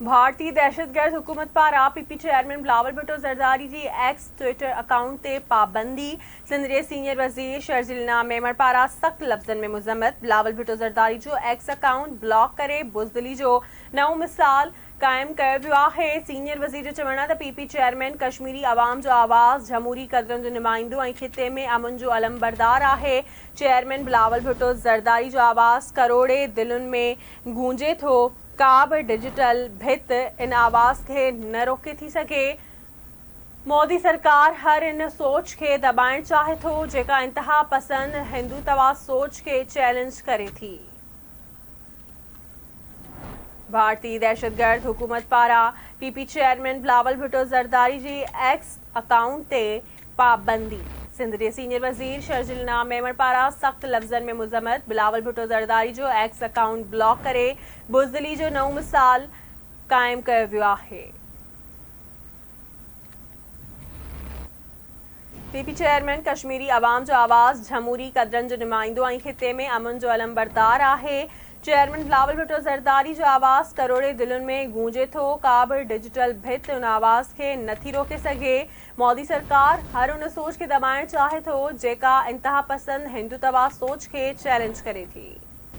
भारतीय दहशतगर्द हुकूमत पारा PP chairman Bilawal Bhutto Zardari जी x Twitter account ते पाबंदी। सिंध जे सीनियर वज़ीर शर्जील मेमण पारा सख्त लफ़्ज़नि में मुज़म्मत। बिलावल भुट्टो ज़रदारी जो एक्स अकाउंट ब्लॉक करे बुज़दिली जो नओं मिसाल कायम कयो वियो आहे। सीनियर वज़ीर जो चवणु आहे त पीपी चेयरमैन कश्मीरी अवाम जो आवाज़, जमहूरी क़दरनि जो नुमाइंदो ऐं ख़िते में अमन जो अलमबरदार आहे। चेयरमैन बिलावल भुट्टो ज़रदारी जो आवाज़ करोड़े दिलुनि में गूंजे थो। का बि डिजिटल भित इन आवाज़ खे न रोके थी सघे। मोदी सरकार हर इन सोच खे दबाइण चाहे थो जेका इंतहा पसंद हिंदुत्व सोच खे चैलेंज करे थी। भारतीय दहशतगर्द हुकूमत पारा पीपी चेयरमैन बिलावल भुट्टो ज़रदारी जी एक्स अकाउंट ते पाबंदी। सिंध जे सीनियर वज़ीर शर्जील मेमण पारा सख्त लफ़्ज़नि में मुज़म्मत। बिलावल भुट्टो ज़रदारी जो एक्स अकाउंट ब्लॉक करे बुज़दिली जो नओं मिसाल कायम कयो वियो आहे। पीपी चेयरमैन कश्मीरी अवाम जो आवाज़, जमहूरी क़दरनि जो नुमाइंदो ऐं ख़िते में अमन जो अलमबरदार आहे। चेयरमैन बिलावल भुट्टो ज़रदारी जो आवाज़ करोड़े दिलुनि में गूंजे थो। का बि डिजिटल भित उन आवाज़ खे नथी रोके सघे। मोदी सरकार हर उन सोच खे दबाइण चाहे थो जेका इंतहा पसंद हिंदुत्व सोच खे चैलेंज करे थी।